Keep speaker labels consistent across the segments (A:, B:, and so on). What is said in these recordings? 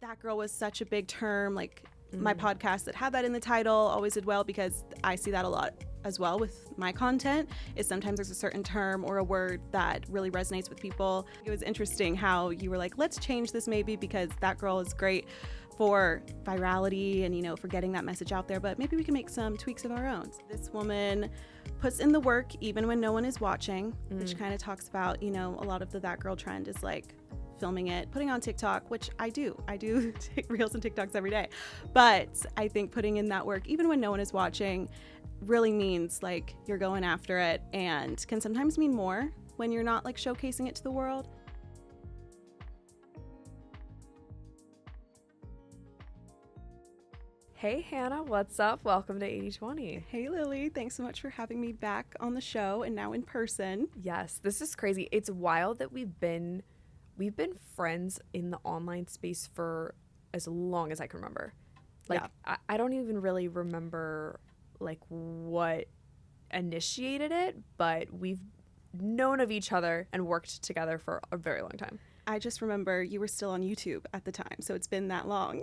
A: that girl was such a big term. Like my podcast that had that in the title always did well, because I see that a lot as well with my content, is sometimes there's a certain term or a word that really resonates with people. It was interesting how you were like, let's change this maybe because that girl is great for virality and, you know, for getting that message out there, but maybe we can make some tweaks of our own. This woman puts in the work even when no one is watching, which kind of talks about, you know, a lot of the that girl trend is like filming it, putting on TikTok, which I do take reels and TikToks every day. But I think putting in that work, even when no one is watching, really means like you're going after it, and can sometimes mean more when you're not like showcasing it to the world.
B: Hey Hannah, what's up? Welcome to 80/20.
A: Hey Lily, thanks so much for having me back on the show and now in person.
B: Yes, this is crazy. It's wild that we've been friends in the online space for as long as I can remember. Like I don't even really remember like what initiated it, but we've known of each other and worked together for a very long time.
A: I just remember you were still on YouTube at the time, so it's been that long.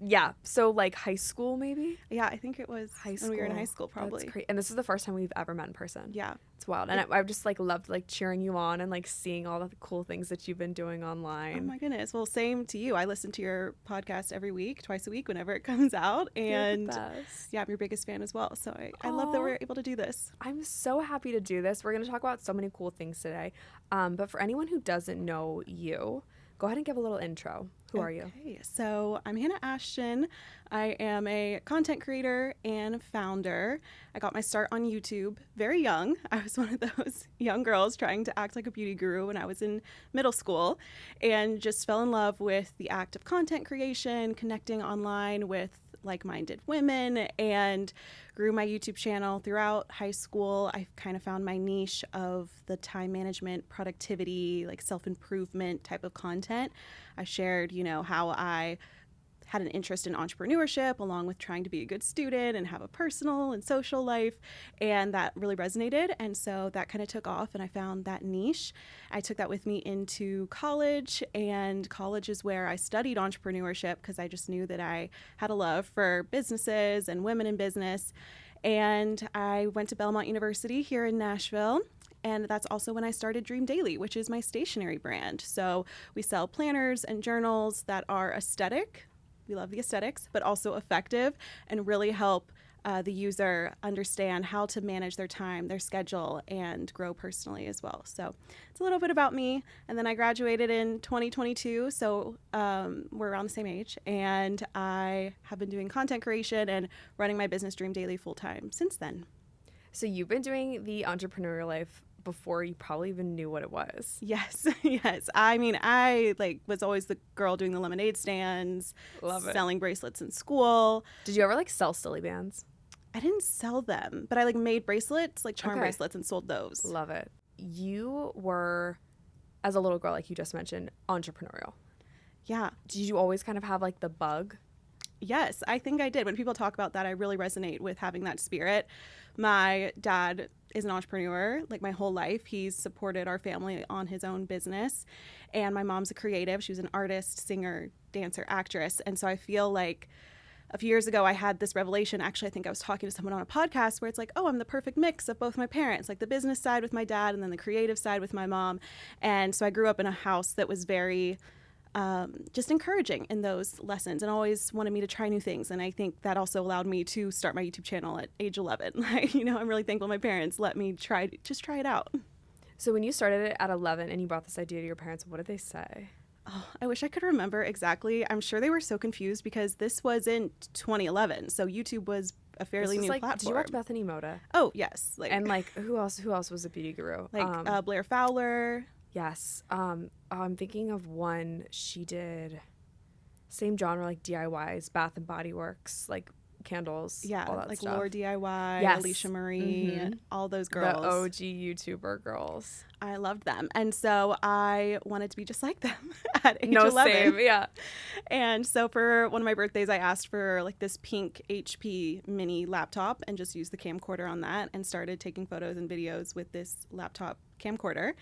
B: Yeah, so like high school maybe?
A: Yeah, I think it was
B: high school.
A: When we were in high school probably.
B: That's crazy. And this is the first time we've ever met in person.
A: Yeah.
B: It's wild. And I've just like loved like cheering you on and like seeing all the cool things that you've been doing online.
A: Oh my goodness. Well, same to you. I listen to your podcast every week, twice a week whenever it comes out. And
B: You're the best.
A: Yeah, I'm your biggest fan as well. So I love that we're able to do this.
B: I'm so happy to do this. We're going to talk about so many cool things today. But for anyone who doesn't know you, go ahead and give a little intro. Who are you?
A: Okay, so I'm Hannah Ashton. I am a content creator and founder. I got my start on YouTube very young. I was one of those young girls trying to act like a beauty guru when I was in middle school, and just fell in love with the act of content creation, connecting online with like-minded women, and grew my YouTube channel throughout high school. I kind of found my niche of the time management, productivity, like self-improvement type of content. I shared, you know, how I had an interest in entrepreneurship along with trying to be a good student and have a personal and social life, and that really resonated, and so that kind of took off and I found that niche. I took that with me into college, and college is where I studied entrepreneurship because I just knew that I had a love for businesses and women in business. And I went to Belmont University here in Nashville. And that's also when I started Dream Daily, which is my stationery brand. So we sell planners and journals that are aesthetic. We love the aesthetics, but also effective, and really help the user understand how to manage their time, their schedule, and grow personally as well. So it's a little bit about me. And then I graduated in 2022, so we're around the same age. And I have been doing content creation and running my business Dream Daily full time since then.
B: So you've been doing the entrepreneurial life before you probably even knew what it was.
A: Yes, yes. I mean, I was always the girl doing the lemonade stands, selling bracelets in school.
B: Did you ever sell silly bands?
A: I didn't sell them, but I made bracelets, charm bracelets, and sold those.
B: Love it. You were, as a little girl, like you just mentioned, entrepreneurial.
A: Yeah.
B: Did you always kind of have the bug?
A: Yes, I think I did. When people talk about that, I really resonate with having that spirit. My dad is an entrepreneur, my whole life. He's supported our family on his own business. And my mom's a creative. She was an artist, singer, dancer, actress. And so I feel like a few years ago, I had this revelation. Actually, I think I was talking to someone on a podcast where it's oh, I'm the perfect mix of both my parents, the business side with my dad and then the creative side with my mom. And so I grew up in a house that was very just encouraging in those lessons and always wanted me to try new things. And I think that also allowed me to start my YouTube channel at age 11. I'm really thankful my parents let me try it out.
B: So when you started it at 11 and you brought this idea to your parents, what did they say?
A: Oh, I wish I could remember exactly. I'm sure they were so confused because this was in 2011. So YouTube was a fairly new platform.
B: Did you watch Bethany Moda?
A: Oh, yes.
B: And who else was a beauty guru?
A: Blair Fowler.
B: Yes. I'm thinking of one she did, same genre, DIYs, Bath and Body Works, candles, all that stuff.
A: Lore DIY,
B: yes.
A: Alicia Marie, all those girls.
B: The OG YouTuber girls.
A: I loved them. And so I wanted to be just like them at age 11.
B: Same, yeah.
A: And so for one of my birthdays, I asked for this pink HP mini laptop and just used the camcorder on that and started taking photos and videos with this laptop camcorder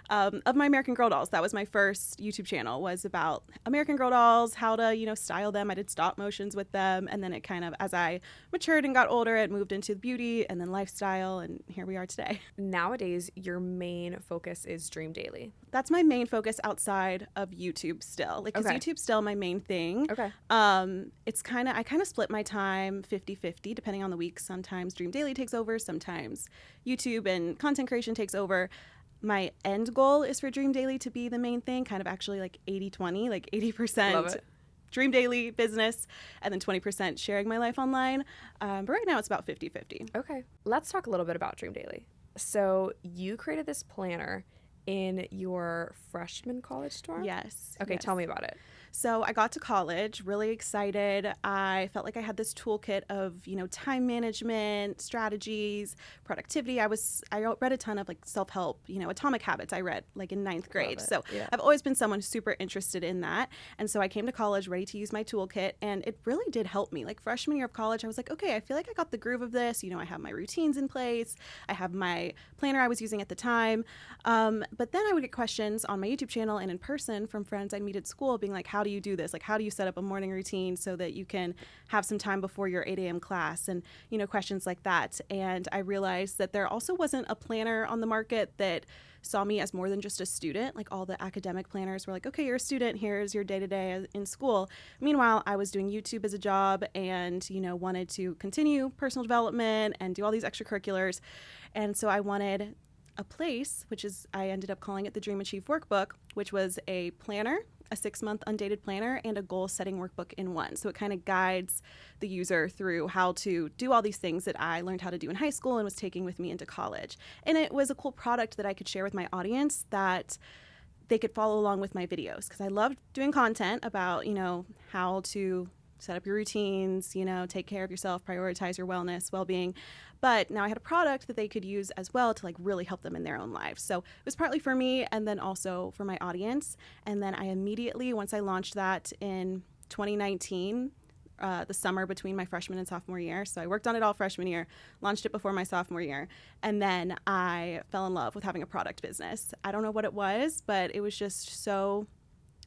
A: of my American Girl dolls. That was my first YouTube channel, was about American Girl dolls, how to, style them. I did stop motions with them. And then it kind of, as I matured and got older, it moved into beauty and then lifestyle. And here we are today.
B: Nowadays, your main focus is Dream Daily.
A: That's my main focus outside of YouTube still. Like, because
B: Okay.
A: YouTube's still my main thing.
B: Okay.
A: I kind of split my time 50-50 depending on the week. Sometimes Dream Daily takes over, sometimes YouTube and content creation takes over. My end goal is for Dream Daily to be the main thing, kind of actually like 80-20, like 80%
B: Love it.
A: Dream Daily business and then 20% sharing my life online. But right now it's about 50-50.
B: Okay. Let's talk a little bit about Dream Daily. So you created this planner in your freshman college dorm?
A: Yes.
B: Okay,
A: yes.
B: tell me about it.
A: So I got to college, really excited. I felt like I had this toolkit of, time management, strategies, productivity. I read a ton of like self-help, Atomic Habits I read like in ninth grade.
B: it.
A: So
B: Yeah.
A: I've always been someone super interested in that. And so I came to college ready to use my toolkit, and it really did help me. Like freshman year of college, I was like, okay, I feel like I got the groove of this. I have my routines in place. I have my planner I was using at the time. But then I would get questions on my YouTube channel and in person from friends I'd meet at school being like, how do you do this? Like, how do you set up a morning routine so that you can have some time before your 8 a.m. class? And, questions like that. And I realized that there also wasn't a planner on the market that saw me as more than just a student. Like all the academic planners were like, okay, you're a student, here's your day-to-day in school. Meanwhile, I was doing YouTube as a job and, wanted to continue personal development and do all these extracurriculars. And so I wanted a place, I ended up calling it the Dream Achieve Workbook, which was a planner, a 6-month undated planner, and a goal setting workbook in one. So it kind of guides the user through how to do all these things that I learned how to do in high school and was taking with me into college. And it was a cool product that I could share with my audience that they could follow along with my videos, because I loved doing content about, how to set up your routines, take care of yourself, prioritize your wellness, well-being. But now I had a product that they could use as well to like really help them in their own lives. So it was partly for me and then also for my audience. And then I immediately, once I launched that in 2019, the summer between my freshman and sophomore year. So I worked on it all freshman year, launched it before my sophomore year. And then I fell in love with having a product business. I don't know what it was, but it was just so,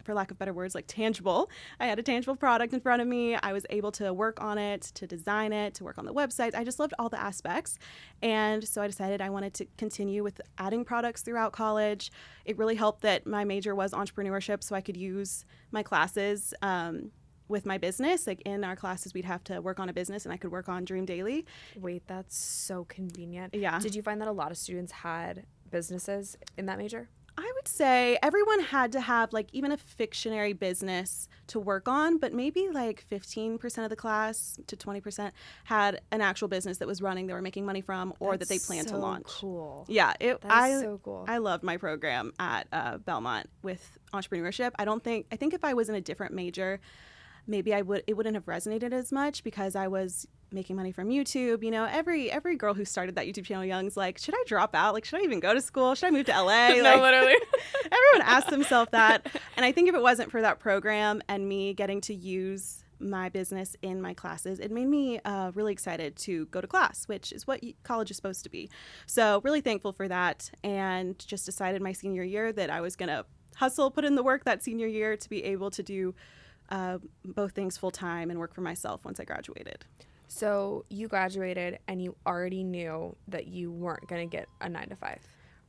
A: for lack of better words, like tangible. I had a tangible product in front of me. I was able to work on it, to design it, to work on the websites. I just loved all the aspects. And so I decided I wanted to continue with adding products throughout college. It really helped that my major was entrepreneurship, so I could use my classes with my business. Like in our classes, we'd have to work on a business and I could work on Dream Daily.
B: Wait, that's so convenient.
A: Yeah.
B: Did you find that a lot of students had businesses in that major?
A: I would say everyone had to have like even a fictionary business to work on, but maybe like 15% of the class to 20% had an actual business that was running, they were making money from, or that they planned to launch.
B: Cool.
A: Yeah,
B: That's so cool.
A: I loved my program at Belmont with entrepreneurship. I think if I was in a different major, maybe it wouldn't have resonated as much because I was making money from YouTube. Every girl who started that YouTube channel young's like, should I drop out? Like, should I even go to school? Should I move to LA?
B: No, literally.
A: Everyone asks themselves that. And I think if it wasn't for that program and me getting to use my business in my classes, it made me really excited to go to class, which is what college is supposed to be. So really thankful for that, and just decided my senior year that I was going to hustle, put in the work that senior year to be able to do both things full time and work for myself once I graduated.
B: So you graduated and you already knew that you weren't going to get a 9-to-5.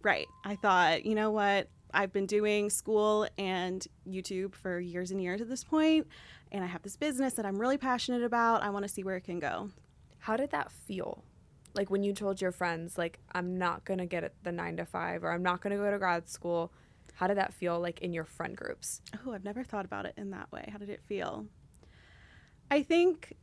A: Right. I thought, you know what? I've been doing school and YouTube for years and years at this point, and I have this business that I'm really passionate about. I want to see where it can go.
B: How did that feel? Like when you told your friends, like, I'm not going to get the 9-to-5 or I'm not going to go to grad school. How did that feel like in your friend groups?
A: Oh, I've never thought about it in that way. How did it feel? I think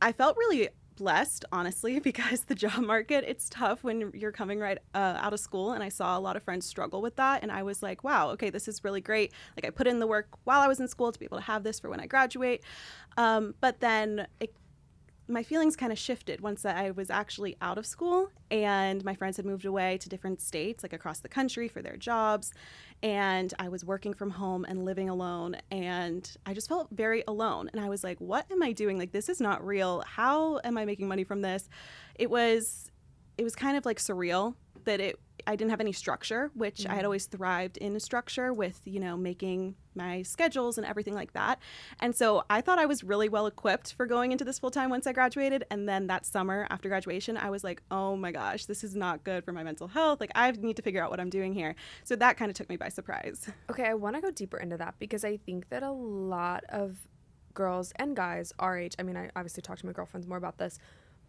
A: I felt really blessed, honestly, because the job market, it's tough when you're coming right out of school. And I saw a lot of friends struggle with that. And I was like, wow, okay, this is really great. Like I put in the work while I was in school to be able to have this for when I graduate. But then my feelings kind of shifted once I was actually out of school and my friends had moved away to different states, like across the country for their jobs. And I was working from home and living alone. And I just felt very alone. And I was like, what am I doing? Like, this is not real. How am I making money from this? It was kind of like surreal that I didn't have any structure, which I had always thrived in structure with, making my schedules and everything like that. And so I thought I was really well equipped for going into this full time once I graduated. And then that summer after graduation, I was like, oh my gosh, this is not good for my mental health. Like, I need to figure out what I'm doing here. So that kind of took me by surprise.
B: Okay, I want to go deeper into that because I think that a lot of girls and guys our age, I mean, I obviously talk to my girlfriends more about this,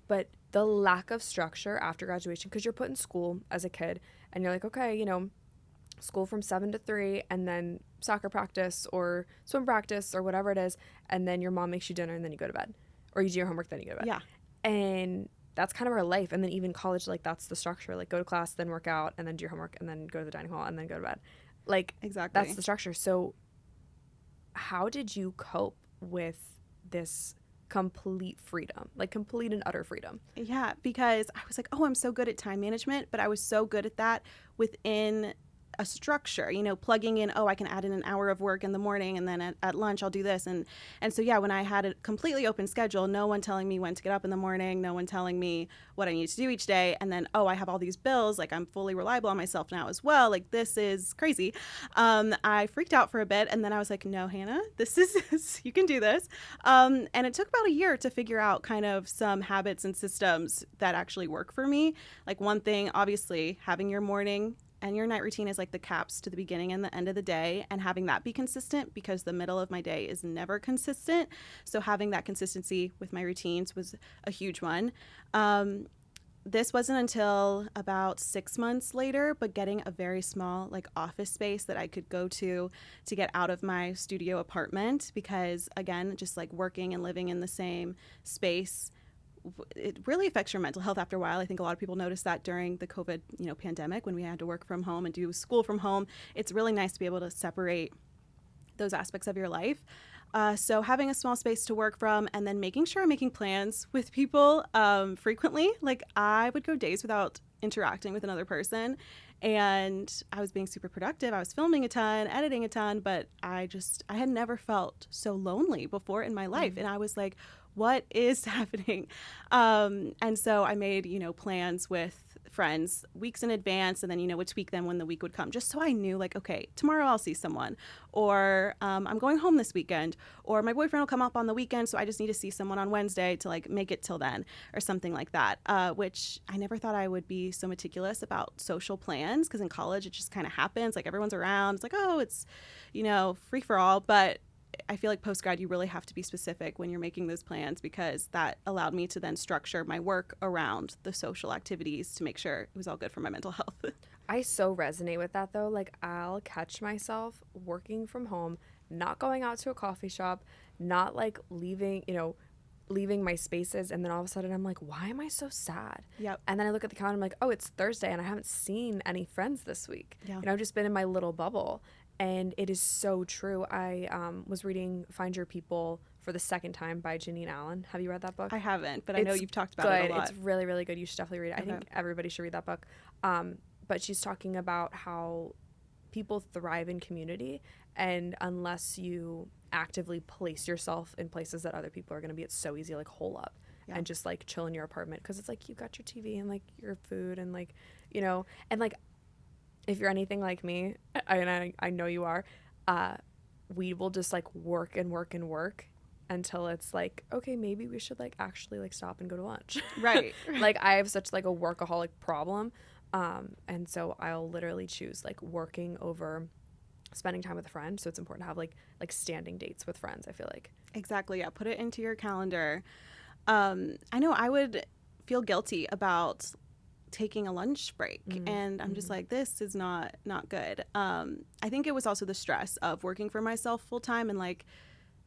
B: but the lack of structure after graduation, because you're put in school as a kid and you're like, okay, school from 7 to 3 and then soccer practice or swim practice or whatever it is, and then your mom makes you dinner and then you go to bed, or you do your homework then you go to bed.
A: Yeah.
B: And that's kind of our life. And then even college, like, that's the structure, like, go to class, then work out, and then do your homework, and then go to the dining hall, and then go to bed. Like,
A: exactly,
B: that's the structure. So how did you cope with this complete freedom, like complete and utter freedom?
A: Yeah, because I was like, oh, I'm so good at time management, but I was so good at that within a structure, plugging in, oh, I can add in an hour of work in the morning and then at lunch I'll do this. And so, yeah, when I had a completely open schedule, no one telling me when to get up in the morning, no one telling me what I need to do each day. And then, oh, I have all these bills, like I'm fully reliable on myself now as well. Like, this is crazy. I freaked out for a bit and then I was like, no, Hannah, this is, you can do this. And it took about a year to figure out kind of some habits and systems that actually work for me. Like, one thing, obviously, having your morning and your night routine is like the caps to the beginning and the end of the day, and having that be consistent, because the middle of my day is never consistent. So having that consistency with my routines was a huge one. This wasn't until about 6 months later, but getting a very small like office space that I could go to get out of my studio apartment, because again, just like working and living in the same space, it really affects your mental health after a while. I think a lot of people noticed that during the COVID, pandemic, when we had to work from home and do school from home. It's really nice to be able to separate those aspects of your life. So having a small space to work from, and then making sure I'm making plans with people frequently. Like, I would go days without interacting with another person, and I was being super productive. I was filming a ton, editing a ton, but I had never felt so lonely before in my life. And I was like, what is happening? And so I made, plans with friends weeks in advance, and then, would tweak them when the week would come, just so I knew, like, okay, tomorrow I'll see someone, or I'm going home this weekend, or my boyfriend will come up on the weekend, so I just need to see someone on Wednesday to like make it till then, or something like that, which I never thought I would be so meticulous about social plans, because in college it just kind of happens, like everyone's around, it's like, oh, it's, free for all. But I feel like post-grad, you really have to be specific when you're making those plans, because that allowed me to then structure my work around the social activities to make sure it was all good for my mental health.
B: I so resonate with that, though. Like, I'll catch myself working from home, not going out to a coffee shop, not like leaving my spaces, and then all of a sudden I'm like, why am I so sad?
A: Yep.
B: And then I look at the calendar, I'm like, oh, it's Thursday and I haven't seen any friends this week.
A: Yeah.
B: I've just been in my little bubble. And it is so true. I was reading Find Your People for the second time by Janine Allen. Have you read that book?
A: I haven't, but I know you've talked about it a lot.
B: It's really, really good. You should definitely read it.
A: Okay.
B: I think everybody should read that book. But she's talking about how people thrive in community, and unless you actively place yourself in places that other people are going to be, it's so easy to like hole up and just like chill in your apartment, because it's like you got your TV and like your food and like, and like, if you're anything like me, I know you are, we will just like work and work and work until it's like, okay, maybe we should like actually like stop and go to lunch.
A: Right.
B: Like, I have such like a workaholic problem. And so I'll literally choose like working over spending time with a friend. So it's important to have like standing dates with friends, I feel like.
A: Exactly. Yeah. Put it into your calendar. I know I would feel guilty about taking a lunch break, and I'm just like, this is not good. I think it was also the stress of working for myself full time and like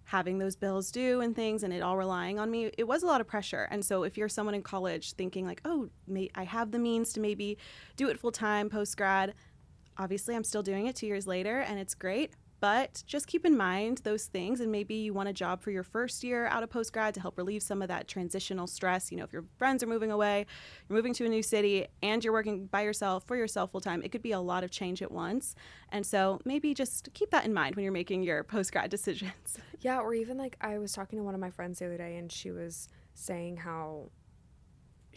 A: having those bills due and things, and it all relying on me. It was a lot of pressure. And so if you're someone in college thinking like, oh, I have the means to maybe do it full time post grad, obviously I'm still doing it 2 years later, and it's great. But just keep in mind those things, and maybe you want a job for your first year out of post-grad to help relieve some of that transitional stress. If your friends are moving away, you're moving to a new city, and you're working by yourself, for yourself full-time, it could be a lot of change at once. And so maybe just keep that in mind when you're making your post-grad decisions.
B: Yeah, or even like I was talking to one of my friends the other day, and she was saying how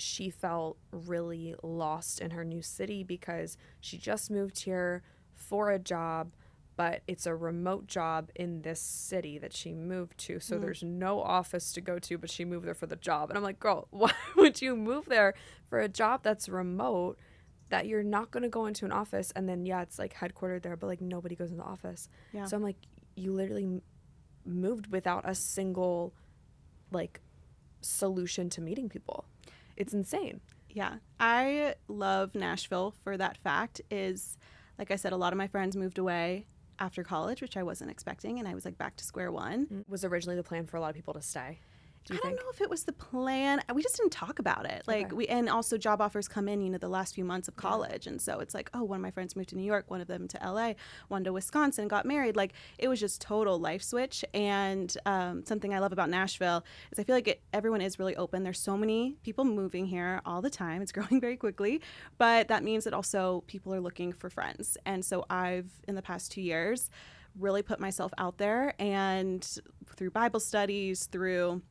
B: she felt really lost in her new city because she just moved here for a job, but it's a remote job in this city that she moved to. So there's no office to go to, but she moved there for the job. And I'm like, girl, why would you move there for a job that's remote, that you're not going to go into an office? And then, yeah, it's like headquartered there, but like nobody goes in the office.
A: Yeah.
B: So I'm like, you literally moved without a single like solution to meeting people. It's insane.
A: Yeah. I love Nashville for that fact. Is, like I said, a lot of my friends moved away after college, which I wasn't expecting, and I was like back to square one.
B: Was originally the plan for a lot of people to stay, do you
A: I
B: think?
A: don't know if it was the plan. We just didn't talk about it. Like
B: Okay.
A: we, and also job offers come in, the last few months of college. And so it's like, oh, one of my friends moved to New York, one of them to LA, one to Wisconsin, got married. Like it was just total life switch. And something I love about Nashville is I feel like everyone is really open. There's so many people moving here all the time. It's growing very quickly, but that means that also people are looking for friends. And so I've, in the past 2 years, really put myself out there, and through Bible studies, through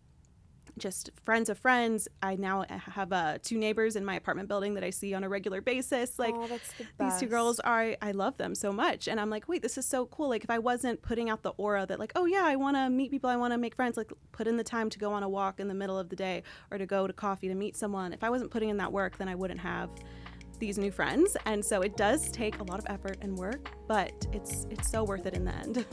A: just friends of friends, I now have 2 neighbors in my apartment building that I see on a regular basis. Like,
B: Oh, that's the
A: these 2
B: best.
A: girls are, I love them so much. And I'm like, wait, this is so cool. Like, if I wasn't putting out the aura that like, oh yeah, I want to meet people, I want to make friends, like put in the time to go on a walk in the middle of the day or to go to coffee to meet someone. If I wasn't putting in that work, then I wouldn't have these new friends. And so it does take a lot of effort and work, but it's so worth it in the end.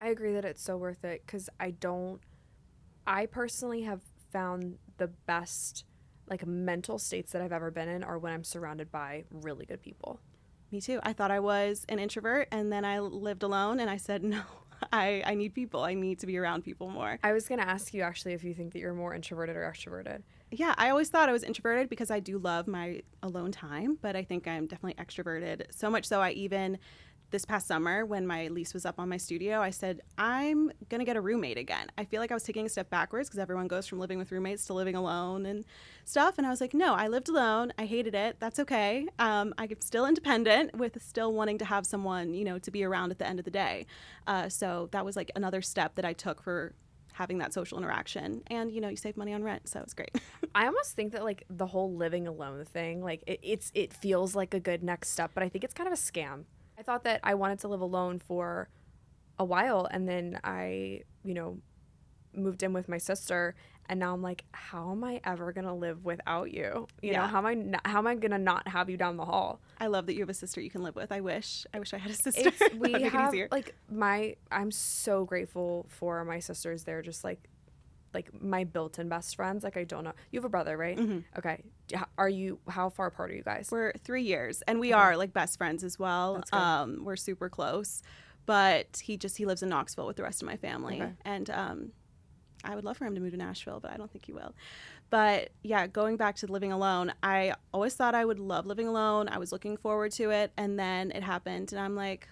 B: I agree that it's so worth it because I personally have found the best like mental states that I've ever been in are when I'm surrounded by really good people.
A: Me too. I thought I was an introvert, and then I lived alone, and I said, no, I need people. I need to be around people more.
B: I was going to ask you actually if you think that you're more introverted or extroverted.
A: Yeah, I always thought I was introverted because I do love my alone time, but I think I'm definitely extroverted. So much so I even, this past summer when my lease was up on my studio, I said, I'm going to get a roommate again. I feel like I was taking a step backwards because everyone goes from living with roommates to living alone and stuff. And I was like, no, I lived alone. I hated it. That's okay. I'm still independent with still wanting to have someone, to be around at the end of the day. So that was like another step that I took for having that social interaction. And, you save money on rent. So it's great.
B: I almost think that like the whole living alone thing, like it feels like a good next step, but I think it's kind of a scam. I thought that I wanted to live alone for a while, and then I, moved in with my sister, and now I'm like, how am I ever gonna live without you? You know, how am I gonna not have you down the hall?
A: I love that you have a sister you can live with. I wish I had a sister.
B: We
A: That'd make it
B: have
A: easier.
B: like I'm so grateful for my sisters. They're just like my built-in best friends. Like I don't know. You have a brother, right?
A: Mm-hmm.
B: Okay. How far apart are you guys?
A: We're 3 years, and we are like best friends as well.
B: That's good.
A: We're super close, but he lives in Knoxville with the rest of my family,
B: Okay.
A: and I would love for him to move to Nashville, but I don't think he will. But yeah, going back to living alone, I always thought I would love living alone. I was looking forward to it, and then it happened, and I'm like,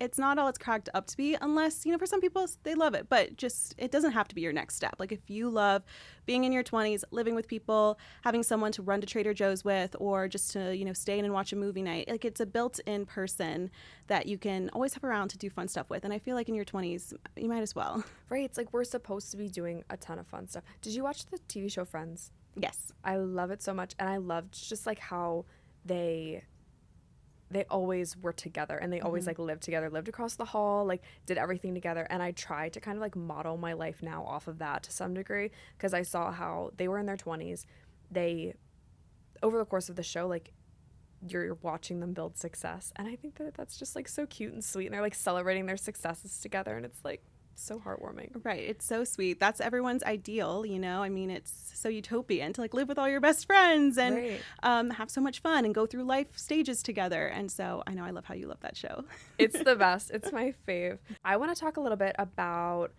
A: it's not all it's cracked up to be, unless, for some people they love it, but just it doesn't have to be your next step. Like if you love being in your 20s, living with people, having someone to run to Trader Joe's with, or just to, stay in and watch a movie night, like it's a built-in person that you can always have around to do fun stuff with. And I feel like in your 20s, you might as well.
B: Right. It's like we're supposed to be doing a ton of fun stuff. Did you watch the TV show Friends?
A: Yes.
B: I love it so much, and I loved just like how they always were together, and they always like lived together, lived across the hall, like did everything together. And I tried to kind of like model my life now off of that to some degree, because I saw how they were in their 20s. They, over the course of the show, like you're watching them build success, and I think that that's just like so cute and sweet, and they're like celebrating their successes together, and it's like so heartwarming.
A: Right. It's so sweet. That's everyone's ideal, I mean, it's so utopian to like live with all your best friends and
B: Right.
A: have so much fun and go through life stages together. And so I know I love how you love that show.
B: It's the best. It's my fave. I want to talk a little bit about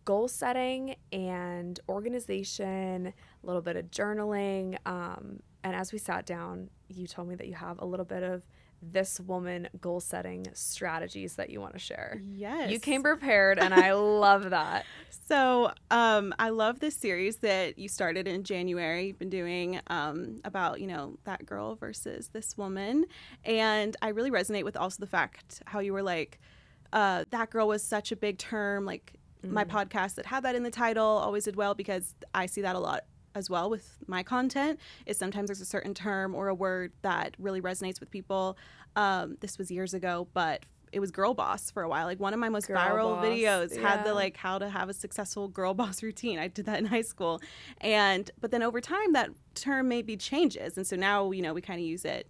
B: goal setting and organization, a little bit of journaling. And as we sat down, you told me that you have a little bit of this woman goal setting strategies that you want to share.
A: Yes.
B: You came prepared, and I love that.
A: So I love this series that you started in January. You've been doing about, that girl versus this woman. And I really resonate with also the fact how you were like, that girl was such a big term. Like my podcast that had that in the title always did well, because I see that a lot as well with my content, is sometimes there's a certain term or a word that really resonates with people. This was years ago, but it was girl boss for a while. Like one of my most viral videos had the like how to have a successful girl boss routine. I did that in high school. But then over time that term maybe changes. And so now, you know, we kind of use it,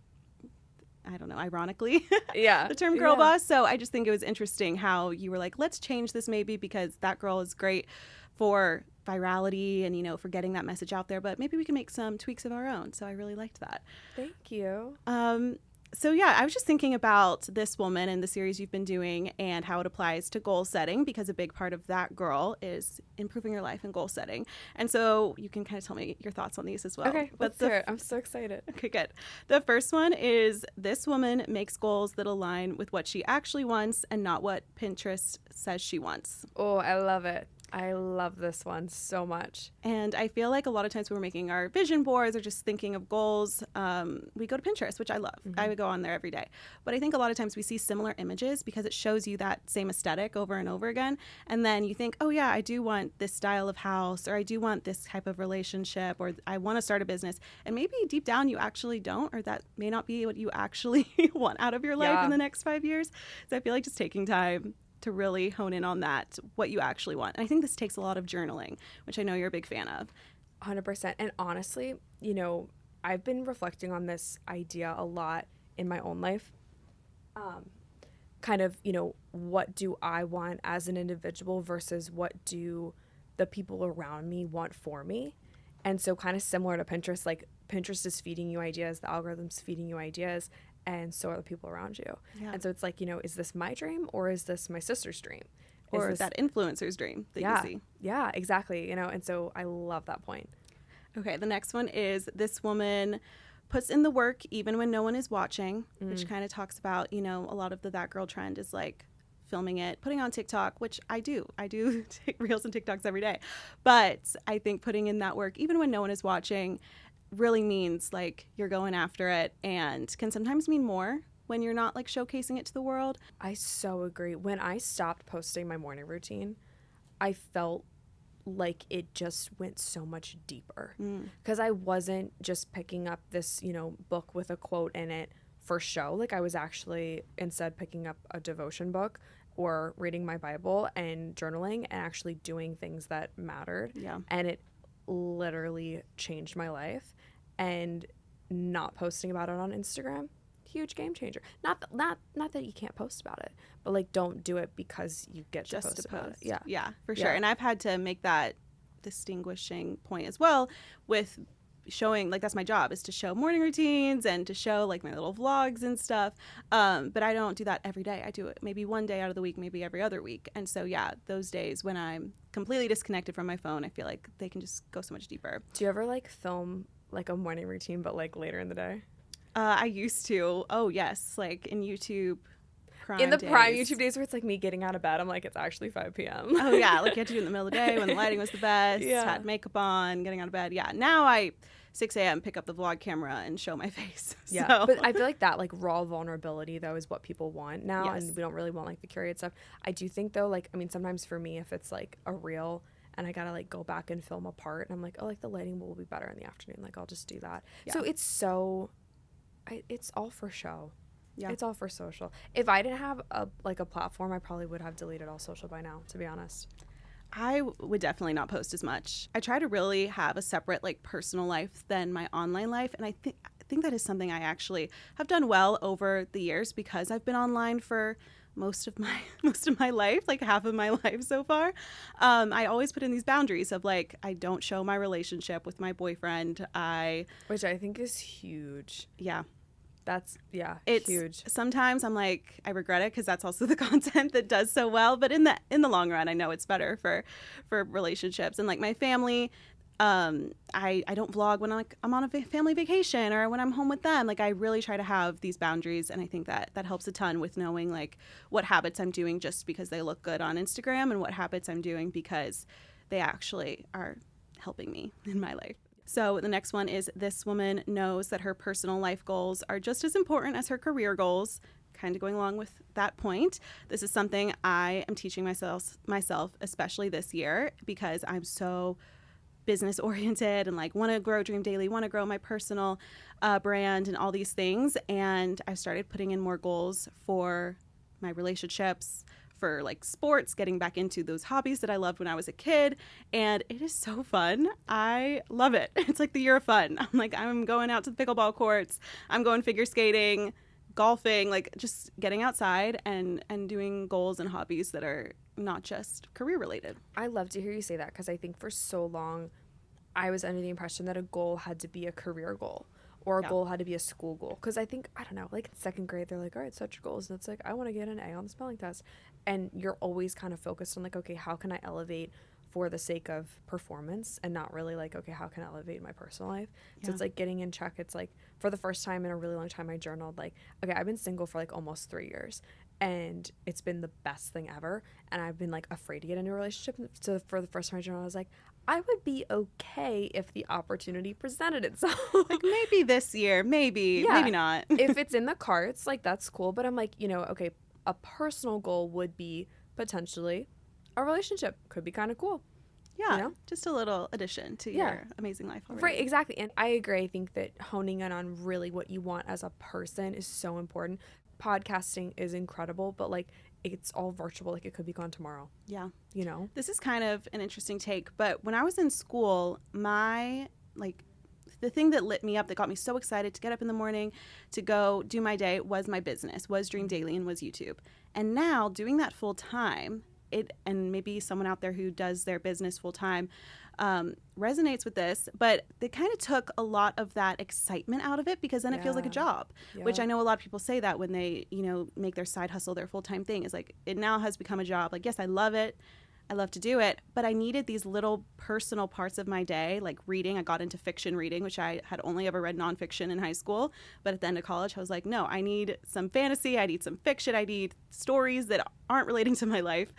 A: I don't know, ironically, the term girl boss. So I just think it was interesting how you were like, let's change this maybe, because that girl is great for virality and, you know, for getting that message out there, but maybe we can make some tweaks of our own. So I really liked that.
B: Thank you.
A: So yeah, I was just thinking about this woman and the series you've been doing and how it applies to goal setting, because a big part of that girl is improving your life and goal setting. And so you can kind of tell me your thoughts on these as well.
B: Okay, let's hear it. I'm so excited.
A: Okay, good. The first one is, this woman makes goals that align with what she actually wants and not what Pinterest says she wants.
B: Oh, I love it. I love this one so much.
A: And I feel like a lot of times when we're making our vision boards or just thinking of goals, we go to Pinterest, which I love. I would go on there every day. But I think a lot of times we see similar images because it shows you that same aesthetic over and over again. And then you think, oh yeah, I do want this style of house, or I do want this type of relationship, or I want to start a business. And maybe deep down you actually don't, or that may not be what you actually want out of your life in the next 5 years. So I feel like just taking time to really hone in on that, what you actually want. And I think this takes a lot of journaling, which I know you're a big fan of.
B: 100%. And honestly, you know, I've been reflecting on this idea a lot in my own life. Kind of, you know, what do I want as an individual versus what do the people around me want for me? And so kind of similar to Pinterest, like Pinterest is feeding you ideas, the algorithm's feeding you ideas, and so are the people around you. Yeah. And so it's like, you know, is this my dream or is this my sister's dream?
A: Or that influencer's dream that you see?
B: Yeah, exactly. You know, and so I love that point.
A: Okay, the next one is, this woman puts in the work even when no one is watching, which kind of talks about, you know, a lot of the that girl trend is like filming it, putting on TikTok, which I do take reels and TikToks every day. But I think putting in that work even when no one is watching really means like you're going after it, and can sometimes mean more when you're not like showcasing it to the world.
B: I so agree. When I stopped posting my morning routine, I felt like it just went so much deeper, because I wasn't just picking up this, you know, book with a quote in it for show. Like I was actually instead picking up a devotion book or reading my Bible and journaling and actually doing things that mattered. Yeah. And it literally changed my life. And not posting about it on Instagram, huge game changer. Not that you can't post about it, but like don't do it because you get just to post about it.
A: Yeah, for sure. And I've had to make that distinguishing point as well with showing, like that's my job, is to show morning routines and to show like my little vlogs and stuff. But I don't do that every day. I do it maybe one day out of the week, maybe every other week. And so yeah, those days when I'm completely disconnected from my phone, I feel like they can just go so much deeper.
B: Do you ever like film like a morning routine but like later in the day?
A: I used to. Oh yes, like in YouTube Prime
B: in the
A: days.
B: Prime YouTube days where it's like me getting out of bed, I'm like, it's actually 5 p.m.
A: Oh yeah, like you had to do it in the middle of the day when the lighting was the best, had makeup on, getting out of bed. Yeah, now I 6 a.m. pick up the vlog camera and show my face.
B: Yeah,
A: so.
B: But I feel like that like raw vulnerability though is what people want now, and we don't really want like the curated stuff. I do think though, like, I mean, sometimes for me, if it's like a reel and I gotta like go back and film a part, and I'm like, oh, like the lighting will be better in the afternoon, like I'll just do that. So it's it's all for show. Yeah, it's all for social. If I didn't have a platform, I probably would have deleted all social by now, to be honest.
A: I would definitely not post as much. I try to really have a separate like personal life than my online life, and I think that is something I actually have done well over the years, because I've been online for most of my life, like half of my life so far. I always put in these boundaries of like, I don't show my relationship with my boyfriend.
B: Which I think is huge.
A: Yeah.
B: It's huge.
A: Sometimes I'm like, I regret it because that's also the content that does so well. But in the long run, I know it's better for relationships. And like my family, I don't vlog when I'm on a family vacation or when I'm home with them. Like I really try to have these boundaries, and I think that helps a ton with knowing like what habits I'm doing just because they look good on Instagram, and what habits I'm doing because they actually are helping me in my life. So the next one is, this woman knows that her personal life goals are just as important as her career goals, kind of going along with that point, this is something I am teaching myself, especially this year, because I'm so business oriented and like want to grow Dream Daily, want to grow my personal brand and all these things. And I started putting in more goals for my relationships, for like sports, getting back into those hobbies that I loved when I was a kid. And it is so fun. I love it. It's like the year of fun. I'm going out to the pickleball courts. I'm going figure skating, golfing, like just getting outside and doing goals and hobbies that are not just career related.
B: I love to hear you say that, because I think for so long I was under the impression that a goal had to be a career goal or a goal had to be a school goal. Because I think, I don't know, like in second grade, they're like, all right, set your goals. And it's like, I want to get an A on the spelling test. And you're always kind of focused on like, okay, how can I elevate for the sake of performance, and not really like, okay, how can I elevate my personal life? So it's like getting in check. It's like, for the first time in a really long time, I journaled like, okay, I've been single for like almost 3 years. And it's been the best thing ever. And I've been like afraid to get into a relationship. So for the first time I journaled, I was like, I would be okay if the opportunity presented itself.
A: Like maybe this year, maybe not.
B: If it's in the cards, like that's cool. But I'm like, okay, a personal goal would be potentially a relationship. Could be kind of cool.
A: Yeah, just a little addition to your amazing life already.
B: Right, exactly. And I agree. I think that honing in on really what you want as a person is so important. Podcasting is incredible, but like it's all virtual. Like it could be gone tomorrow.
A: Yeah.
B: This
A: is kind of an interesting take, but when I was in school, the thing that lit me up, that got me so excited to get up in the morning to go do my day, was my business, was Dream Daily, and was YouTube. And now doing that full time, and maybe someone out there who does their business full time resonates with this, but they kind of took a lot of that excitement out of it, because then it feels like a job, which I know a lot of people say that when they, make their side hustle their full-time thing, is like, it now has become a job. Like, yes, I love it. I love to do it, but I needed these little personal parts of my day, like reading. I got into fiction reading, which I had only ever read nonfiction in high school. But at the end of college, I was like, no, I need some fantasy. I need some fiction. I need stories that aren't relating to my life.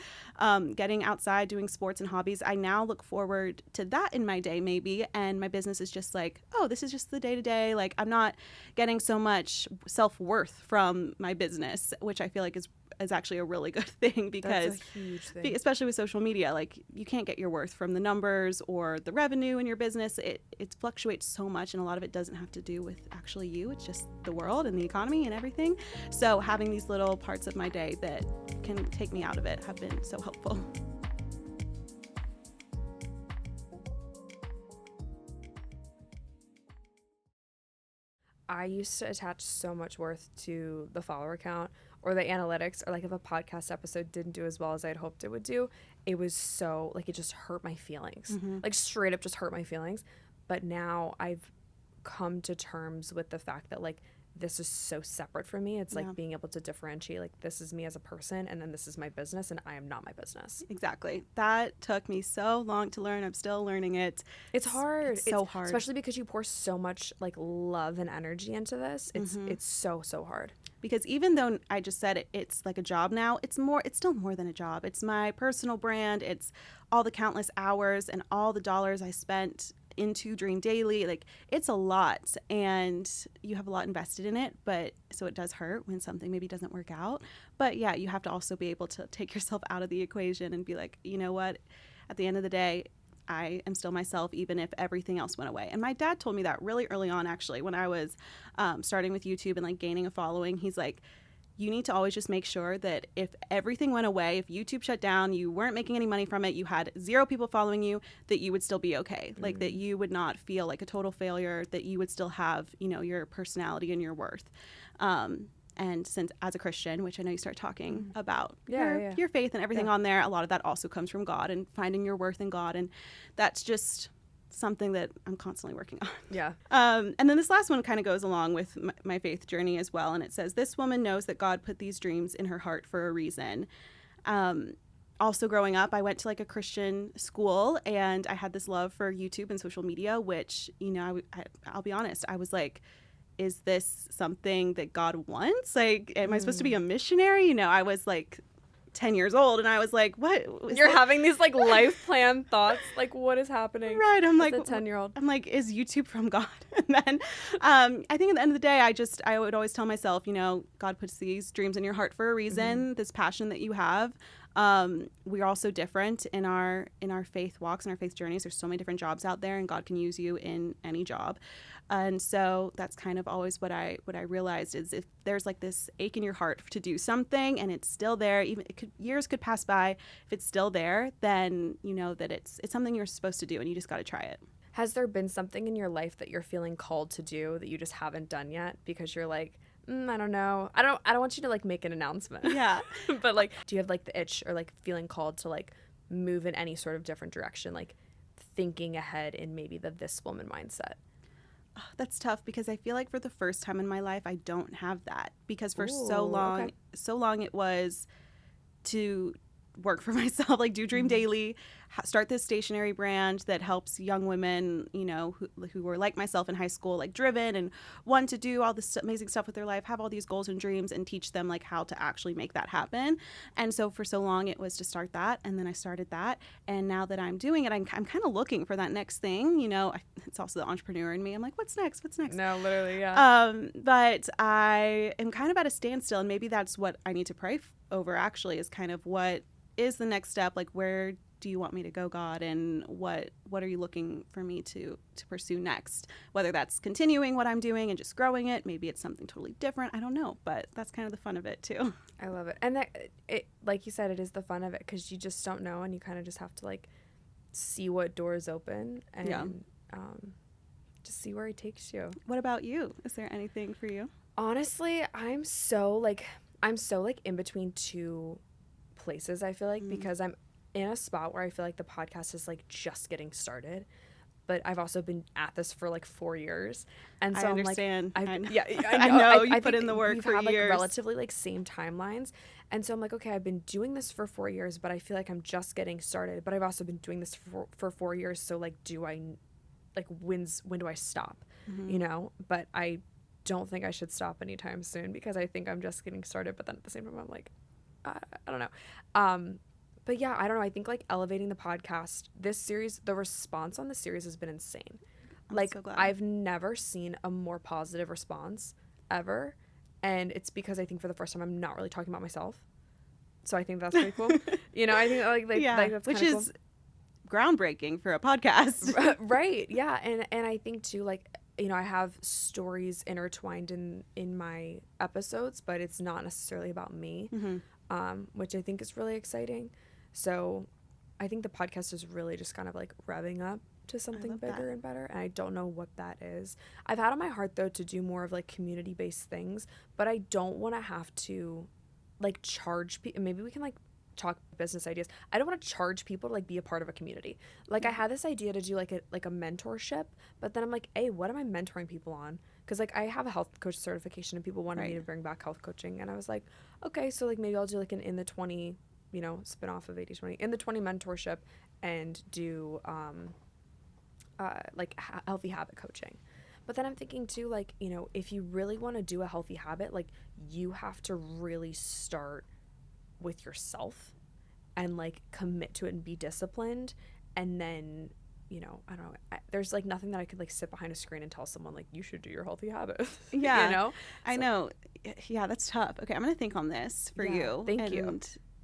A: Getting outside, doing sports and hobbies. I now look forward to that in my day, maybe. And my business is just like, oh, this is just the day to day. Like, I'm not getting so much self-worth from my business, which I feel like is actually a really good thing, because
B: that's a huge thing.
A: Especially with social media, like you can't get your worth from the numbers or the revenue in your business. It fluctuates so much, and a lot of it doesn't have to do with actually you. It's just the world and the economy and everything. So having these little parts of my day that can take me out of it have been so helpful.
B: I used to attach so much worth to the follower count or the analytics, or like if a podcast episode didn't do as well as I'd hoped it would do, it was so like, it just hurt my feelings, like straight up just hurt my feelings. But now I've come to terms with the fact that like, this is so separate from me. It's like being able to differentiate, like, this is me as a person, and then this is my business, and I am not my business.
A: Exactly. That took me so long to learn. I'm still learning it.
B: It's hard.
A: It's so hard.
B: Especially because you pour so much like love and energy into this. It's so hard.
A: Because even though I just said it's like a job now, it's still more than a job. It's my personal brand. It's all the countless hours and all the dollars I spent into Dream Daily. Like, it's a lot, and you have a lot invested in it, but so it does hurt when something maybe doesn't work out. But yeah, you have to also be able to take yourself out of the equation and be like, you know what, at the end of the day, I am still myself, even if everything else went away. And my dad told me that really early on, actually, when I was starting with YouTube and like gaining a following. He's like, you need to always just make sure that if everything went away, if YouTube shut down, you weren't making any money from it, you had 0 people following you, that you would still be okay. Like, that you would not feel like a total failure, that you would still have, your personality and your worth. And since, as a Christian, which I know you start talking about your faith and everything on there, a lot of that also comes from God and finding your worth in God. And that's just something that I'm constantly working on.
B: Yeah.
A: And then this last one kind of goes along with my faith journey as well. And it says, this woman knows that God put these dreams in her heart for a reason. Also growing up, I went to like a Christian school, and I had this love for YouTube and social media, which, I'll be honest, I was like, is this something that God wants? Like, am I supposed to be a missionary? I was like 10 years old, and I was like, what?
B: You're having these like life plan thoughts, like what is happening?
A: Right. I'm like,
B: a 10-year-old.
A: I'm like, is YouTube from God? And then I think at the end of the day, I would always tell myself, you know, God puts these dreams in your heart for a reason, this passion that you have. We are all so different in our faith walks and our faith journeys. There's so many different jobs out there, and God can use you in any job. And so that's kind of always what I realized is if there's like this ache in your heart to do something and it's still there, even years could pass by, if it's still there, then you know that it's something you're supposed to do, and you just got to try it.
B: Has there been something in your life that you're feeling called to do that you just haven't done yet because you're like, I don't know. I don't want you to like make an announcement.
A: Yeah.
B: But like, do you have like the itch or like feeling called to like move in any sort of different direction, like thinking ahead in maybe the this woman mindset?
A: Oh, that's tough because I feel like for the first time in my life, I don't have that because for
B: Ooh,
A: so long it was to work for myself, like do Dream Daily, start this stationery brand that helps young women, you know, who were like myself in high school, like driven and want to do all this amazing stuff with their life, have all these goals and dreams, and teach them like how to actually make that happen. And so for so long it was to start that, and then I started that, and now that I'm doing it, I'm kind of looking for that next thing, you know. It's also the entrepreneur in me. I'm like, what's next?
B: No, literally, yeah.
A: But I am kind of at a standstill, and maybe that's what I need to pray over, actually, is kind of what is the next step, like where do you want me to go, God, and what are you looking for me to pursue next, whether that's continuing what I'm doing and just growing it, maybe it's something totally different, I don't know, but that's kind of the fun of it too.
B: I love it. And that it, like you said, it is the fun of it because you just don't know, and you kind of just have to like see what doors open and just see where it takes you. What
A: about you? Is there anything for you?
B: Honestly, I'm so in between two places, I feel like, because I'm in a spot where I feel like the podcast is like just getting started, but I've also been at this for like 4 years, and so
A: I understand.
B: I'm like,
A: I know you put in the work for years.
B: We've had like relatively like same timelines, and so I'm like, okay, I've been doing this for 4 years, but I feel like I'm just getting started. But I've also been doing this for 4 years, so like, when do I stop? You know, but I don't think I should stop anytime soon because I think I'm just getting started. But then at the same time, I'm like, I don't know. But yeah, I don't know. I think like elevating the podcast, this series, the response on the series has been insane. Like, so I've never seen a more positive response ever. And it's because I think for the first time, I'm not really talking about myself. So I think that's pretty cool. You know, I think like that's
A: which is cool. Groundbreaking for a podcast.
B: Right. Yeah. And I think too, like, you know, I have stories intertwined in my episodes, but it's not necessarily about me, which I think is really exciting. So I think the podcast is really just kind of like revving up to something bigger and better. And I don't know what that is. I've had on my heart, though, to do more of like community-based things, but I don't want to have to like charge people. Maybe we can like talk business ideas. I don't want to charge people to like be a part of a community. Like I had this idea to do like a mentorship, but then I'm like, hey, what am I mentoring people on? Because like I have a health coach certification and people wanted me to bring back health coaching, and I was like, okay, so like maybe I'll do like an in the 20, you know, spin off of 80/20 in the 20 mentorship and do like healthy habit coaching. But then I'm thinking too, like, you know, if you really want to do a healthy habit, like you have to really start with yourself and like commit to it and be disciplined. And then, you know, I don't know, there's like nothing that I could like sit behind a screen and tell someone like, you should do your healthy habits.
A: Yeah.
B: You know?
A: I know. Yeah, that's tough. Okay, I'm going to think on this for you.
B: Thank you.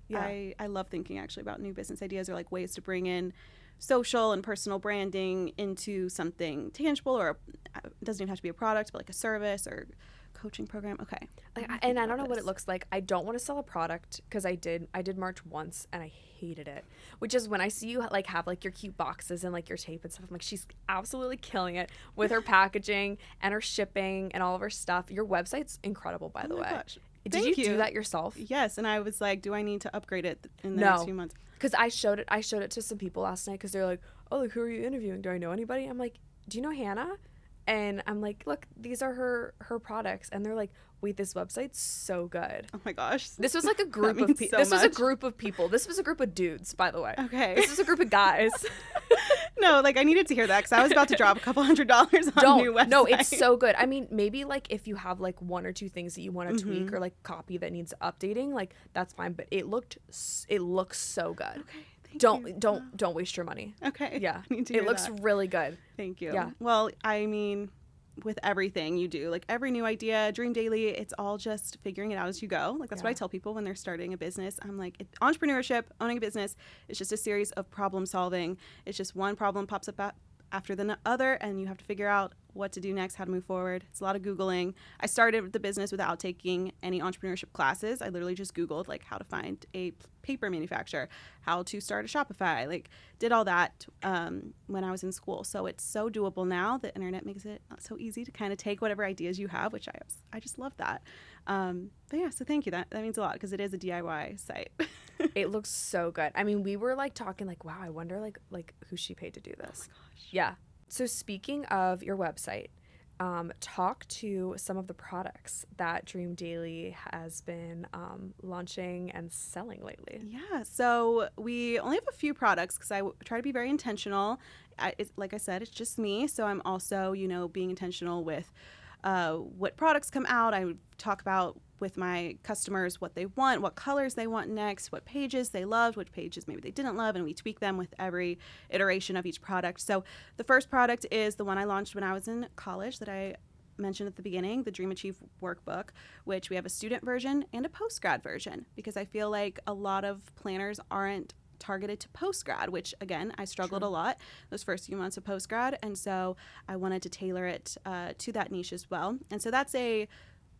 A: Yeah. I love thinking actually about new business ideas or like ways to bring in social and personal branding into something tangible, or it doesn't even have to be a product, but like a service or coaching program. Okay.
B: Like, and I don't know what it looks like. I don't want to sell a product because I did Merch once and I hated it, which is when I see you like have like your cute boxes and like your tape and stuff. I'm like, she's absolutely killing it with her packaging and her shipping and all of her stuff. Your website's incredible, by the way.
A: Gosh.
B: Did you do that yourself?
A: Yes, and I was like, do I need to upgrade it in the next few months?
B: Because I showed it to some people last night because they're like, oh, like, who are you interviewing? Do I know anybody? I'm like, do you know Hannah? And I'm like, look, these are her products. And they're like, wait, this website's so good.
A: Oh my gosh.
B: This was like a group of people. This was a group of people. This was a group of dudes, by the way.
A: Okay.
B: This was a group of guys.
A: No, like I needed to hear that because I was about to drop a couple $100 on a new website.
B: No, it's so good. I mean, maybe like if you have like one or two things that you want to tweak or like copy that needs updating, like that's fine. But it looks so good.
A: Okay,
B: Don't waste your money.
A: Okay.
B: Yeah,
A: I need to
B: it
A: hear
B: looks
A: that.
B: really good.
A: Thank you.
B: Yeah.
A: Well, I mean, with everything you do, like every new idea, Dream Daily, it's all just figuring it out as you go. Like that's what I tell people when they're starting a business. I'm like, entrepreneurship, owning a business, it's just a series of problem solving. It's just one problem pops up after the other, and you have to figure out what to do next, how to move forward. It's a lot of Googling. I started the business without taking any entrepreneurship classes. I literally just Googled like how to find a paper manufacturer, how to start a Shopify, like did all that when I was in school. So it's so doable now. The internet makes it so easy to kind of take whatever ideas you have, which I just love that. But yeah, so thank you. That means a lot because it is a DIY site.
B: It looks so good. I mean, we were like talking like, wow, I wonder like who she paid to do this.
A: Oh my gosh.
B: Yeah. So speaking of your website, talk to some of the products that Dream Daily has been launching and selling lately.
A: Yeah, so we only have a few products because I try to be very intentional. Like I said, it's just me, so I'm also, being intentional with what products come out. I talk about with my customers what they want, what colors they want next, what pages they loved, which pages maybe they didn't love, and we tweak them with every iteration of each product. So the first product is the one I launched when I was in college that I mentioned at the beginning, the Dream Achieve workbook, which we have a student version and a post-grad version because I feel like a lot of planners aren't targeted to post-grad, which again, I struggled a lot those first few months of post-grad, and so I wanted to tailor it to that niche as well. And so that's a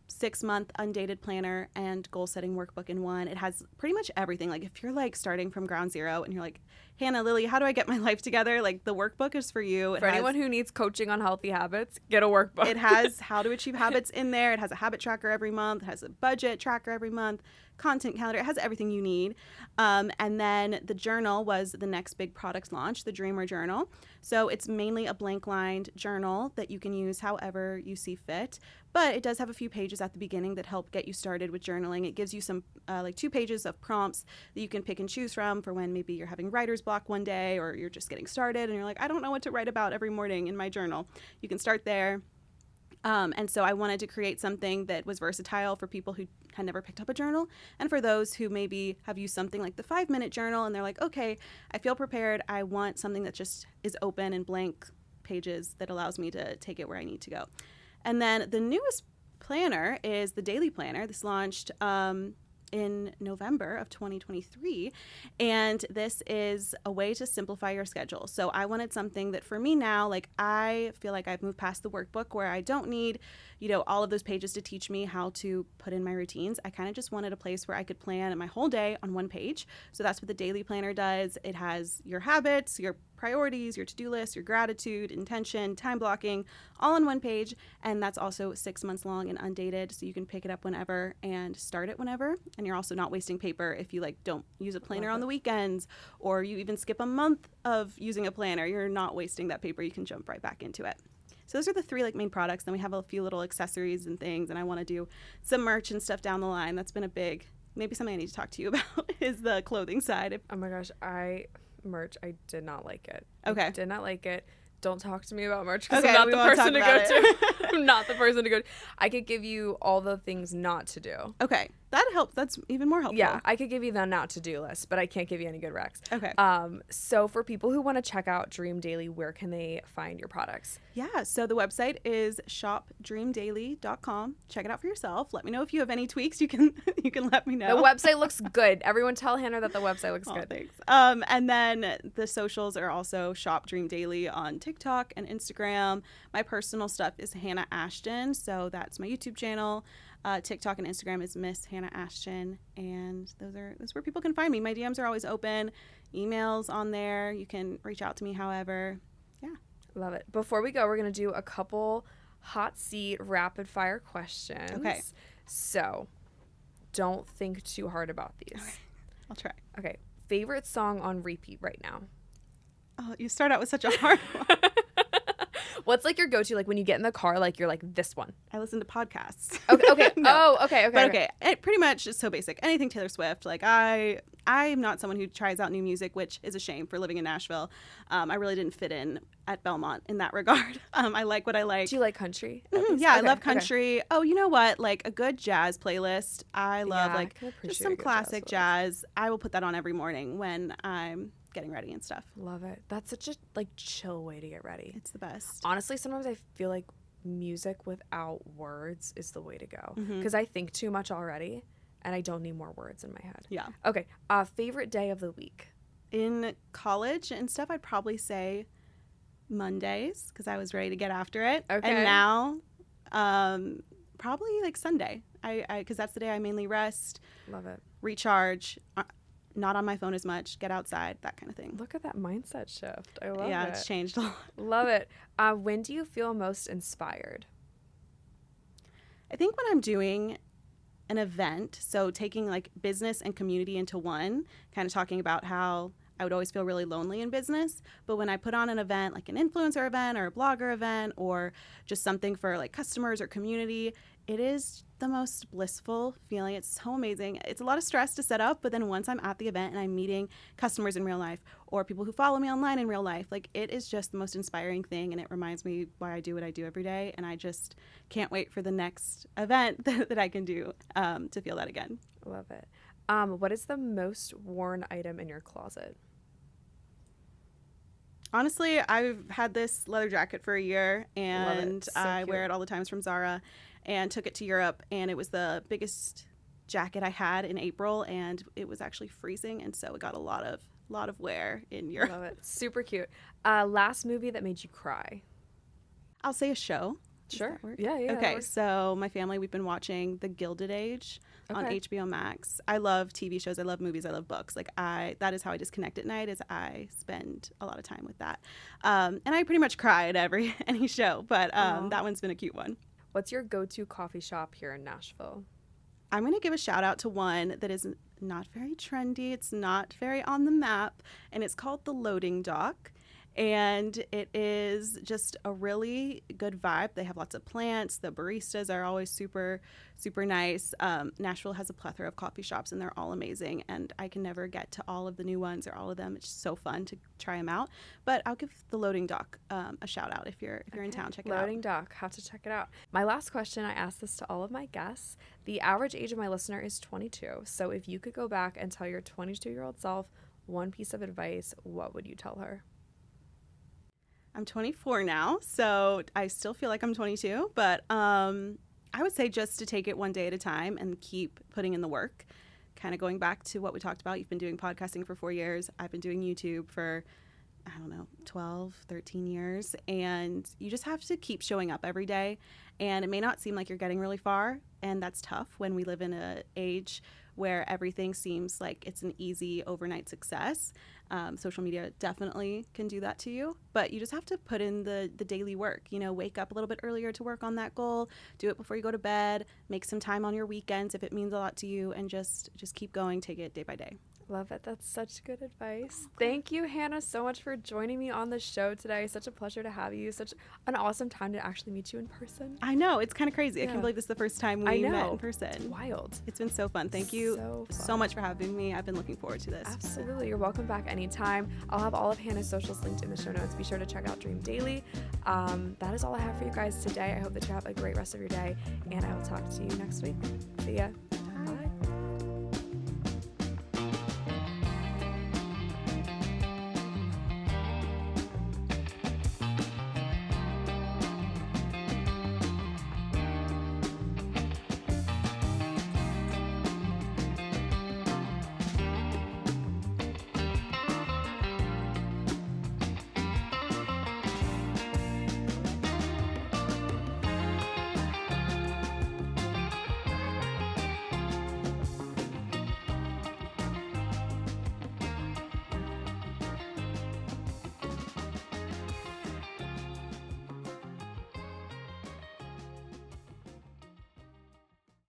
A: 6-month undated planner and goal setting workbook in one. It has pretty much everything. Like if you're like starting from ground zero and you're like, Hannah, Lily, how do I get my life together? Like the workbook is for you.
B: For anyone who needs coaching on healthy habits, get a workbook.
A: It has how to achieve habits in there. It has a habit tracker every month. It has a budget tracker every month, content calendar. It has everything you need. And then the journal was the next big product launch, the Dreamer Journal. So it's mainly a blank lined journal that you can use however you see fit. But it does have a few pages at the beginning that help get you started with journaling. It gives you some like 2 pages of prompts that you can pick and choose from for when maybe you're having writer's block one day or you're just getting started and you're like, I don't know what to write about every morning in my journal. You can start there. And so I wanted to create something that was versatile for people who had never picked up a journal and for those who maybe have used something like the 5-minute journal and they're like, okay, I feel prepared. I want something that just is open and blank pages that allows me to take it where I need to go. And then the newest planner is the Daily Planner. This launched in November of 2023, and this is a way to simplify your schedule. So I wanted something that for me now, like I feel like I've moved past the workbook where I don't need, all of those pages to teach me how to put in my routines. I kind of just wanted a place where I could plan my whole day on one page. So that's what the Daily Planner does. It has your habits, your priorities, your to-do list, your gratitude, intention, time blocking, all on one page. And that's also 6 months long and undated. So you can pick it up whenever and start it whenever. And you're also not wasting paper if you don't use a planner on the weekends or you even skip a month of using a planner. You're not wasting that paper. You can jump right back into it. So those are the 3 main products. Then we have a few little accessories and things. And I want to do some merch and stuff down the line. That's been a big, maybe something I need to talk to you about is the clothing side.
B: Oh my gosh, merch, I did not like it.
A: Okay.
B: I did not like it. Don't talk to me about merch because
A: Okay,
B: I'm
A: we
B: not
A: won't
B: the person to
A: talk
B: go
A: about
B: to. I'm not the person to go to. I could give you all the things not to do.
A: Okay. That helps. That's even more helpful.
B: Yeah, I could give you the not to do list, but I can't give you any good recs.
A: Okay.
B: So for people who want to check out Dream Daily, where can they find your products?
A: Yeah, so the website is shopdreamdaily.com. Check it out for yourself. Let me know if you have any tweaks. You can let me know.
B: The website looks good. Everyone tell Hannah that the website looks good.
A: Thanks. And then the socials are also Shop Dream Daily on TikTok and Instagram. My personal stuff is Hannah Ashton, so that's my YouTube channel. TikTok and Instagram is Miss Hannah Ashton, and that's where people can find me. My DMs are always open, emails on there. You can reach out to me however. Yeah.
B: Love it. Before we go, we're going to do a couple hot seat rapid fire questions.
A: Okay.
B: So don't think too hard about these.
A: Okay. I'll try.
B: Okay. Favorite song on repeat right now?
A: Oh, you start out with such a hard one.
B: What's like your go-to, like when you get in the car, like you're like this one?
A: I listen to podcasts.
B: Okay. Okay.
A: No.
B: Oh, okay. Okay.
A: But okay, it pretty much is so basic. Anything Taylor Swift. Like I'm not someone who tries out new music, which is a shame for living in Nashville. I really didn't fit in at Belmont in that regard. I like what I like.
B: Do you like country?
A: Yeah, I
B: Okay,
A: love
B: okay.
A: country. Oh, you know what? Like a good jazz playlist. I love
B: Yeah, I
A: like
B: can
A: just
B: appreciate
A: some
B: a good
A: classic
B: jazz
A: jazz. I will put that on every morning when I'm getting ready and stuff.
B: Love it. That's such a like chill way to get ready.
A: It's the best.
B: Honestly, sometimes I feel like music without words is the way to go
A: Mhm.
B: because I think too much already and I don't need more words in my head.
A: Yeah.
B: Okay. Favorite day of the week?
A: In college and stuff, I'd probably say Mondays because I was ready to get after it.
B: Okay.
A: And now, probably like Sunday. I because that's the day I mainly rest,
B: Love it.
A: recharge, not on my phone as much, get outside, that kind of thing.
B: Look at that mindset shift. I love
A: Yeah,
B: it.
A: it's changed a lot.
B: Love it. When do you feel most inspired?
A: I think when I'm doing an event, so taking like business and community into one, kind of talking about how I would always feel really lonely in business. But when I put on an event, like an influencer event or a blogger event or just something for like customers or community, it is the most blissful feeling. It's so amazing. It's a lot of stress to set up, but then once I'm at the event and I'm meeting customers in real life or people who follow me online in real life, like it is just the most inspiring thing. And it reminds me why I do what I do every day. And I just can't wait for the next event that I can do to feel that again.
B: Love it. What is the most worn item in your closet?
A: Honestly, I've had this leather jacket for a year and
B: So
A: I wear
B: cute.
A: it all the times from Zara and took it to Europe and it was the biggest jacket I had in April and it was actually freezing and so it got a lot of wear in Europe.
B: Love it. Super cute. Last movie that made you cry?
A: I'll say a show. Does
B: Sure.
A: that work?
B: Yeah, that
A: Okay,
B: works.
A: so my family, we've been watching The Gilded Age on
B: Okay.
A: HBO Max. I love TV shows, I love movies, I love books. Like that is how I disconnect at night. Is I spend a lot of time with that, and I pretty much cry at any show. But
B: Aw.
A: that one's been a cute one.
B: What's your go-to coffee shop here in Nashville?
A: I'm gonna give a shout out to one that is not very trendy. It's not very on the map, and it's called the Loading Dock. And it is just a really good vibe. They have lots of plants. The baristas are always super, super nice. Nashville has a plethora of coffee shops, and they're all amazing. And I can never get to all of the new ones or all of them. It's just so fun to try them out. But I'll give the Loading Dock a shout out if you're in town. Check it out.
B: Loading Dock. Have to check it out. My last question, I ask this to all of my guests. The average age of my listener is 22. So if you could go back and tell your 22-year-old self one piece of advice, what would you tell her?
A: I'm 24 now, so I still feel like I'm 22, but I would say just to take it one day at a time and keep putting in the work. Kind of going back to what we talked about, you've been doing podcasting for 4 years. I've been doing YouTube for, 12, 13 years. And you just have to keep showing up every day. And it may not seem like you're getting really far, and that's tough when we live in an age where everything seems like it's an easy overnight success. Social media definitely can do that to you, but you just have to put in the daily work. Wake up a little bit earlier to work on that goal, do it before you go to bed, make some time on your weekends if it means a lot to you, and just keep going, take it day by day.
B: Love it. That's such good advice. Thank you, Hannah, so much for joining me on the show today. Such a pleasure to have you. Such an awesome time to actually meet you in person.
A: I know, it's kind of crazy. I
B: Yeah.
A: can't believe this is the first time
B: I
A: we met
B: know.
A: in person.
B: Wild.
A: It's been so fun. Thank you
B: So
A: so
B: fun.
A: much for having me. I've been looking forward to this.
B: Absolutely. You're welcome back anytime. I'll have all of Hannah's socials linked in the show notes. Be sure to check out Dream Daily. That is all I have for you guys today. I hope that you have a great rest of your day, and I will talk to you next week. See ya. Bye.